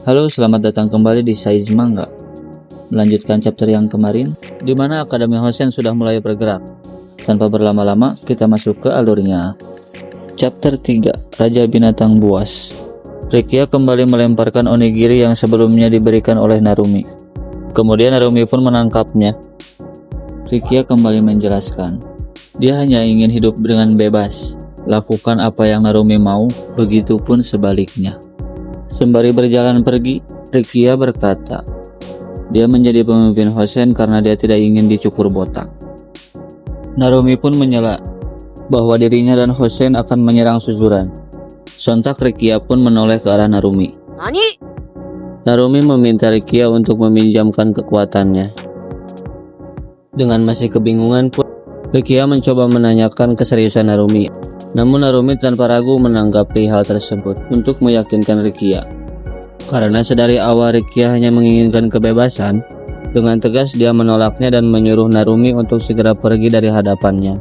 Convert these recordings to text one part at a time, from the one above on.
Halo, selamat datang kembali di Saiz Manga. Melanjutkan chapter yang kemarin, di mana Akademi Hosen sudah mulai bergerak. Tanpa berlama-lama, kita masuk ke alurnya. Chapter 3, Raja Binatang Buas. Rikia kembali melemparkan onigiri yang sebelumnya diberikan oleh Narumi. Kemudian Narumi pun menangkapnya. Rikia kembali menjelaskan, dia hanya ingin hidup dengan bebas. Lakukan apa yang Narumi mau, begitupun sebaliknya. Sembari berjalan pergi, Rikia berkata, dia menjadi pemimpin Hosen karena dia tidak ingin dicukur botak. Narumi pun menyela bahwa dirinya dan Hosen akan menyerang Suzuran. Sontak Rikia pun menoleh ke arah Narumi. Nani? Narumi meminta Rikia untuk meminjamkan kekuatannya. Dengan masih kebingungan pun, Rikia mencoba menanyakan keseriusan Narumi. Namun Narumi tanpa ragu menanggapi hal tersebut untuk meyakinkan Rikia. Karena sedari awal Rikia hanya menginginkan kebebasan, dengan tegas dia menolaknya dan menyuruh Narumi untuk segera pergi dari hadapannya.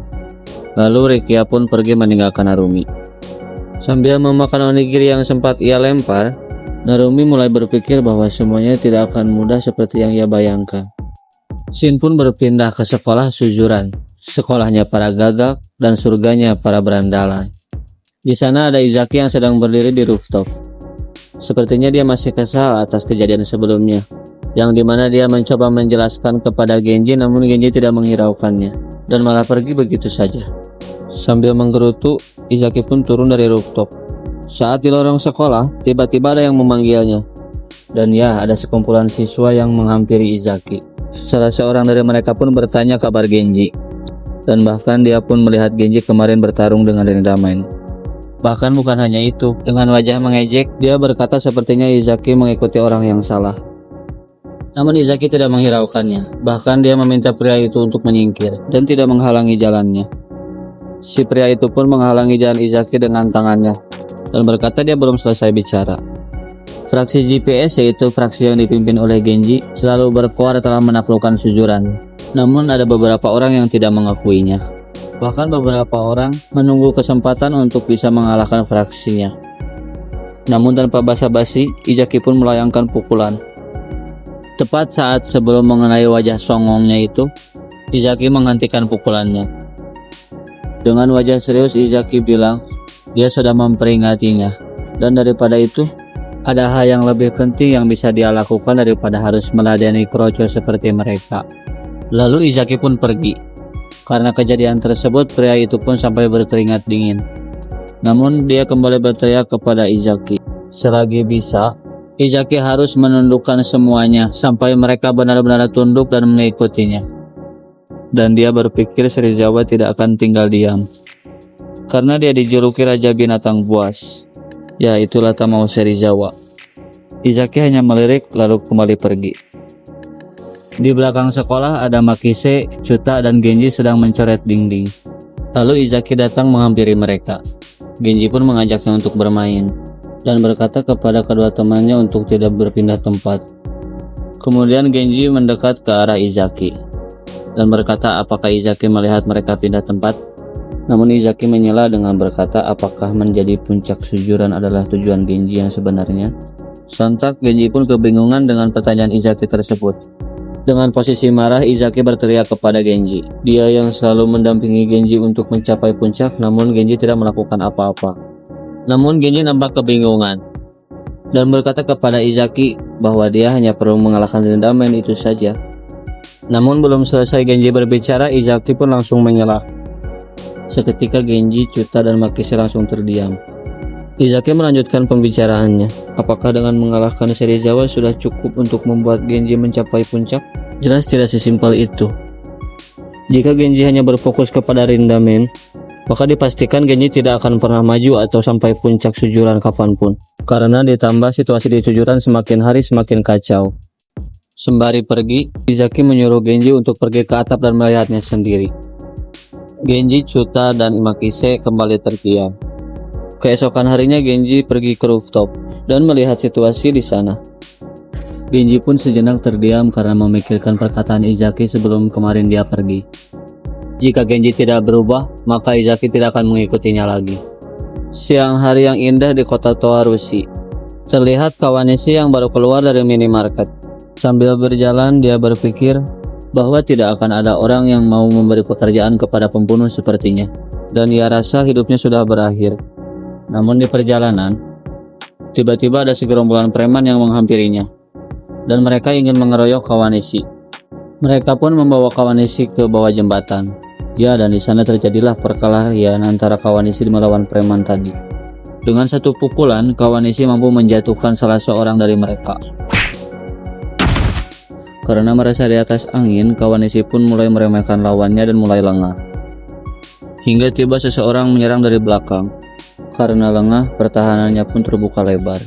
Lalu Rikia pun pergi meninggalkan Narumi. Sambil memakan onigiri yang sempat ia lempar, Narumi mulai berpikir bahwa semuanya tidak akan mudah seperti yang ia bayangkan. Shin pun berpindah ke sekolah Suzuran, sekolahnya para gagak dan surganya para berandalan. Di sana ada Izaki yang sedang berdiri di rooftop. Sepertinya dia masih kesal atas kejadian sebelumnya, yang dimana dia mencoba menjelaskan kepada Genji namun Genji tidak menghiraukannya dan malah pergi begitu saja. Sambil menggerutu, Izaki pun turun dari rooftop. Saat di lorong sekolah, tiba-tiba ada yang memanggilnya. Dan ya, ada sekumpulan siswa yang menghampiri Izaki. Salah seorang dari mereka pun bertanya kabar Genji. Dan bahkan dia pun melihat Genji kemarin bertarung dengan Rendamen. Bahkan bukan hanya itu, dengan wajah mengejek, dia berkata sepertinya Izaki mengikuti orang yang salah. Namun Izaki tidak menghiraukannya, bahkan dia meminta pria itu untuk menyingkir dan tidak menghalangi jalannya. Si pria itu pun menghalangi jalan Izaki dengan tangannya dan berkata dia belum selesai bicara. Fraksi GPS, yaitu fraksi yang dipimpin oleh Genji, selalu berkuar telah menaklukkan Suzuran. Namun ada beberapa orang yang tidak mengakuinya. Bahkan beberapa orang menunggu kesempatan untuk bisa mengalahkan fraksinya. Namun tanpa basa-basi, Izaki pun melayangkan pukulan. Tepat saat sebelum mengenai wajah songongnya itu, Izaki menghentikan pukulannya. Dengan wajah serius Izaki bilang, dia sudah memperingatinya. Dan daripada itu, ada hal yang lebih penting yang bisa dia lakukan daripada harus meladeni kroco seperti mereka. Lalu Izaki pun pergi. Karena kejadian tersebut, pria itu pun sampai berkeringat dingin. Namun dia kembali berteriak kepada Izaki. Selagi bisa, Izaki harus menundukkan semuanya sampai mereka benar-benar tunduk dan mengikutinya. Dan dia berpikir Serizawa tidak akan tinggal diam. Karena dia dijuluki Raja Binatang Buas. Ya, itulah Tamao Serizawa. Izaki hanya melirik lalu kembali pergi. Di belakang sekolah ada Makise, Chuta, dan Genji sedang mencoret dinding. Lalu Izaki datang menghampiri mereka. Genji pun mengajaknya untuk bermain dan berkata kepada kedua temannya untuk tidak berpindah tempat. Kemudian Genji mendekat ke arah Izaki dan berkata apakah Izaki melihat mereka pindah tempat. Namun Izaki menyela dengan berkata apakah menjadi puncak Suzuran adalah tujuan Genji yang sebenarnya. Sontak Genji pun kebingungan dengan pertanyaan Izaki tersebut. Dengan posisi marah, Izaki berteriak kepada Genji. Dia yang selalu mendampingi Genji untuk mencapai puncak, namun Genji tidak melakukan apa-apa. Namun Genji nampak kebingungan dan berkata kepada Izaki bahwa dia hanya perlu mengalahkan Rendamen itu saja. Namun belum selesai Genji berbicara, Izaki pun langsung menyela. Seketika Genji, Chuta, dan Makise langsung terdiam. Izaki melanjutkan pembicaraannya. Apakah dengan mengalahkan Serizawa sudah cukup untuk membuat Genji mencapai puncak? Jelas tidak sesimpel itu. Jika Genji hanya berfokus kepada Rendamen, maka dipastikan Genji tidak akan pernah maju atau sampai puncak Suzuran kapanpun. Karena ditambah situasi di Suzuran semakin hari semakin kacau. Sembari pergi, Izaki menyuruh Genji untuk pergi ke atap dan melihatnya sendiri. Genji, Chuta, dan Makise kembali terdiam. Keesokan harinya Genji pergi ke rooftop dan melihat situasi di sana. Genji pun sejenak terdiam karena memikirkan perkataan Izaki sebelum kemarin dia pergi. Jika Genji tidak berubah, maka Izaki tidak akan mengikutinya lagi. Siang hari yang indah di kota Toarushi. Terlihat Kawanishi yang baru keluar dari minimarket. Sambil berjalan dia berpikir bahwa tidak akan ada orang yang mau memberi pekerjaan kepada pembunuh sepertinya, dan ia rasa hidupnya sudah berakhir. Namun di perjalanan, tiba-tiba ada segerombolan preman yang menghampirinya, dan mereka ingin mengeroyok Kawanishi. Mereka pun membawa Kawanishi ke bawah jembatan. Ya, dan di sana terjadilah perkelahian antara Kawanishi melawan preman tadi. Dengan satu pukulan, Kawanishi mampu menjatuhkan salah seorang dari mereka. Karena merasa di atas angin, Kawanishi pun mulai meremehkan lawannya dan mulai lengah. Hingga tiba seseorang menyerang dari belakang. Karena lengah, pertahanannya pun terbuka lebar.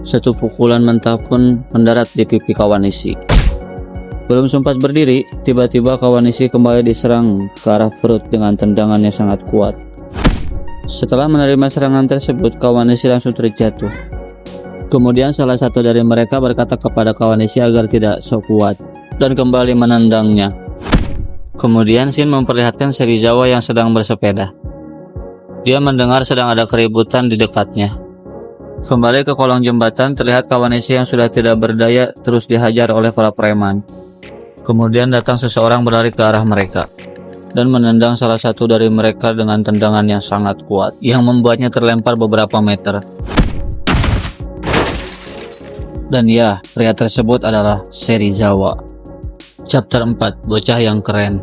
Satu pukulan mentah pun mendarat di pipi Kawanishi. Belum sempat berdiri, tiba-tiba Kawanishi kembali diserang ke arah perut dengan tendangan yang sangat kuat. Setelah menerima serangan tersebut, Kawanishi langsung terjatuh. Kemudian salah satu dari mereka berkata kepada Kawanishi agar tidak sok kuat dan kembali menendangnya. Kemudian Shin memperlihatkan Serizawa yang sedang bersepeda. Dia mendengar sedang ada keributan di dekatnya. Kembali ke kolong jembatan, terlihat Kawanishi yang sudah tidak berdaya terus dihajar oleh para preman. Kemudian datang seseorang berlari ke arah mereka dan menendang salah satu dari mereka dengan tendangan yang sangat kuat yang membuatnya terlempar beberapa meter. Dan ya, pria tersebut adalah Serizawa. Chapter 4, Bocah yang Keren.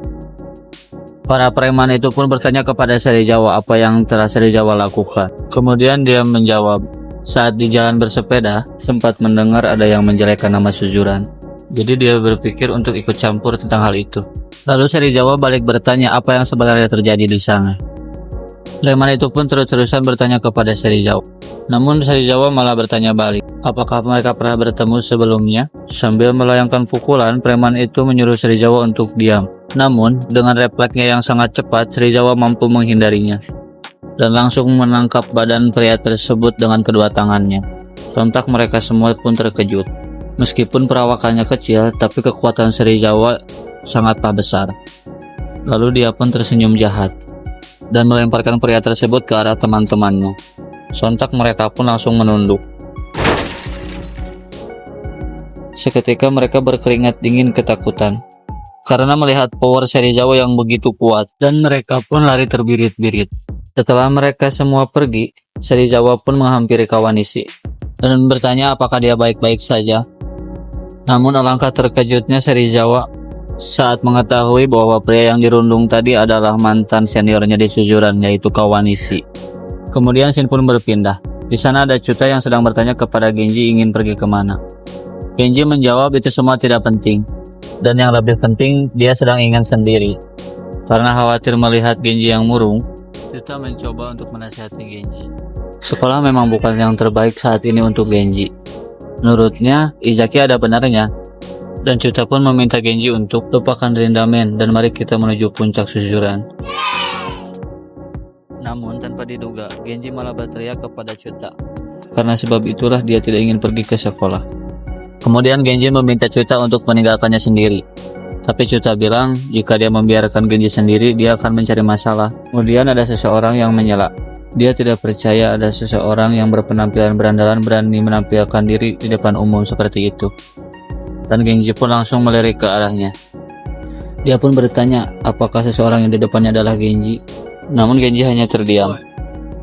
Para preman itu pun bertanya kepada Serizawa apa yang telah Serizawa lakukan. Kemudian dia menjawab, saat di jalan bersepeda, sempat mendengar ada yang menjelekkan nama Suzuran. Jadi dia berpikir untuk ikut campur tentang hal itu. Lalu Serizawa balik bertanya apa yang sebenarnya terjadi di sana. Preman itu pun terus-terusan bertanya kepada Serizawa. Namun Serizawa malah bertanya balik, apakah mereka pernah bertemu sebelumnya? Sambil melayangkan pukulan, preman itu menyuruh Serizawa untuk diam. Namun, dengan refleksnya yang sangat cepat, Serizawa mampu menghindarinya dan langsung menangkap badan pria tersebut dengan kedua tangannya. Sontak mereka semua pun terkejut. Meskipun perawakannya kecil, tapi kekuatan Serizawa sangatlah besar. Lalu dia pun tersenyum jahat dan melemparkan pria tersebut ke arah teman-temannya. Sontak mereka pun langsung menunduk. Seketika mereka berkeringat dingin ketakutan karena melihat power Serizawa yang begitu kuat, dan mereka pun lari terbirit-birit. Setelah mereka semua pergi, Serizawa pun menghampiri Kawanishi dan bertanya apakah dia baik-baik saja. Namun alangkah terkejutnya Serizawa saat mengetahui bahwa pria yang dirundung tadi adalah mantan seniornya di Suzuran, yaitu Kawanishi. Kemudian Shin pun berpindah. Di sana ada Chuta yang sedang bertanya kepada Genji ingin pergi kemana. Genji menjawab itu semua tidak penting, dan yang lebih penting dia sedang ingin sendiri. Karena khawatir melihat Genji yang murung, Chuta mencoba untuk menasihati Genji. Sekolah memang bukan yang terbaik saat ini untuk Genji. Menurutnya, Izaki ada benarnya. Dan Chuta pun meminta Genji untuk lupakan Rindamen dan mari kita menuju puncak Suzuran. Namun tanpa diduga, Genji malah berteriak kepada Chuta. Karena sebab itulah dia tidak ingin pergi ke sekolah. Kemudian Genji meminta Chuta untuk meninggalkannya sendiri. Tapi Chuta bilang jika dia membiarkan Genji sendiri, dia akan mencari masalah. Kemudian ada seseorang yang menyela. Dia tidak percaya ada seseorang yang berpenampilan berandalan berani menampilkan diri di depan umum seperti itu. Dan Genji pun langsung melirik ke arahnya. Dia pun bertanya apakah seseorang yang di depannya adalah Genji. Namun Genji hanya terdiam.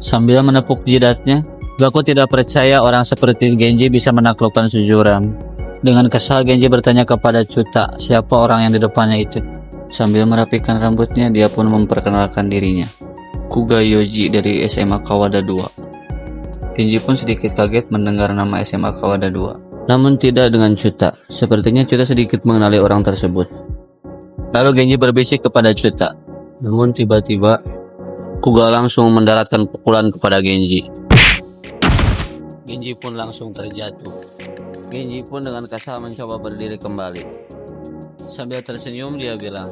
Sambil menepuk jidatnya, aku tidak percaya orang seperti Genji bisa menaklukkan Suzuran. Dengan kesal Genji bertanya kepada Chuta siapa orang yang di depannya itu. Sambil merapikan rambutnya, dia pun memperkenalkan dirinya. Kuga Yoji dari SMA Kawada 2. Genji pun sedikit kaget mendengar nama SMA Kawada 2. Namun tidak dengan Chuta. Sepertinya Chuta sedikit mengenali orang tersebut. Lalu Genji berbisik kepada Chuta. Namun tiba-tiba Kuga langsung mendaratkan pukulan kepada Genji. Genji pun langsung terjatuh. Genji pun dengan kesal mencoba berdiri kembali. Sambil tersenyum dia bilang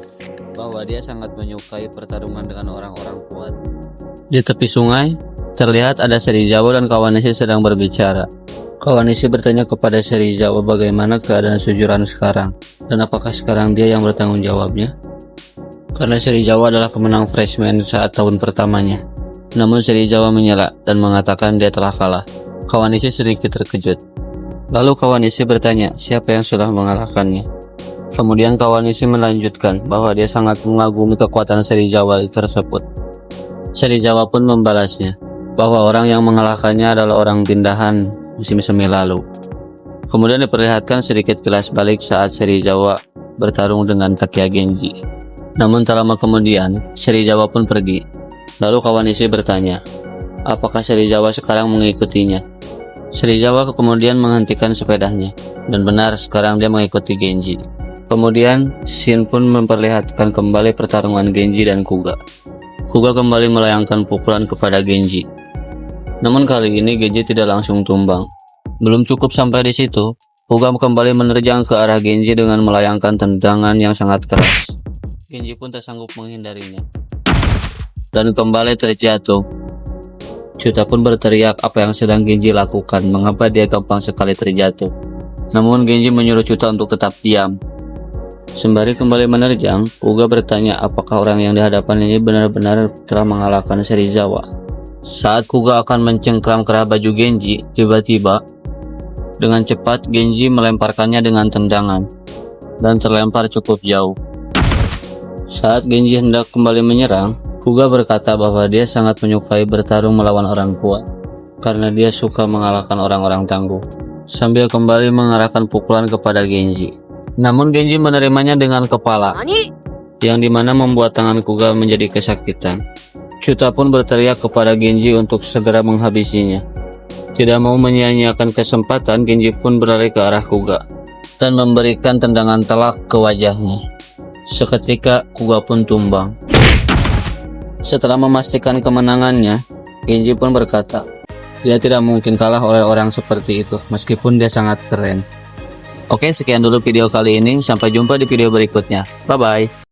bahwa dia sangat menyukai pertarungan dengan orang-orang kuat. Di tepi sungai, terlihat ada Serizawa dan Kawanishi sedang berbicara. Kawanishi bertanya kepada Serizawa bagaimana keadaan Suzuran sekarang, dan apakah sekarang dia yang bertanggung jawabnya. Karena Serizawa adalah pemenang freshman saat tahun pertamanya. Namun Serizawa menyela dan mengatakan dia telah kalah. Kawanishi sedikit terkejut. Lalu Kawanishi bertanya siapa yang sudah mengalahkannya. Kemudian Kawanishi melanjutkan bahwa dia sangat mengagumi kekuatan Serizawa tersebut. Serizawa pun membalasnya bahwa orang yang mengalahkannya adalah orang pindahan musim semi lalu. Kemudian diperlihatkan sedikit kilas balik saat Serizawa bertarung dengan Takeya Genji. Namun tak lama kemudian, Serizawa pun pergi. Lalu Kawanishi bertanya, apakah Serizawa sekarang mengikutinya? Serizawa kemudian menghentikan sepedanya, dan benar sekarang dia mengikuti Genji. Kemudian, Shin pun memperlihatkan kembali pertarungan Genji dan Kuga. Kuga kembali melayangkan pukulan kepada Genji. Namun kali ini Genji tidak langsung tumbang. Belum cukup sampai di situ, Kuga kembali menerjang ke arah Genji dengan melayangkan tendangan yang sangat keras. Genji pun tak sanggup menghindarinya dan kembali terjatuh. Chuta pun berteriak apa yang sedang Genji lakukan, mengapa dia gampang sekali terjatuh. Namun Genji menyuruh Chuta untuk tetap diam. Sembari kembali menerjang, Kuga bertanya apakah orang yang dihadapannya ini benar-benar telah mengalahkan Serizawa. Saat Kuga akan mencengkram kerah baju Genji, tiba-tiba dengan cepat Genji melemparkannya dengan tendangan dan terlempar cukup jauh. Saat Genji hendak kembali menyerang, Kuga berkata bahwa dia sangat menyukai bertarung melawan orang kuat karena dia suka mengalahkan orang-orang tangguh, sambil kembali mengarahkan pukulan kepada Genji. Namun Genji menerimanya dengan kepala, yang dimana membuat tangan Kuga menjadi kesakitan. Chuta pun berteriak kepada Genji untuk segera menghabisinya. Tidak mau menyia-nyiakan kesempatan, Genji pun berlari ke arah Kuga dan memberikan tendangan telak ke wajahnya. Seketika Kuga pun tumbang. Setelah memastikan kemenangannya, Genji pun berkata, dia tidak mungkin kalah oleh orang seperti itu meskipun dia sangat keren. Oke, sekian dulu video kali ini. Sampai jumpa di video berikutnya. Bye-bye.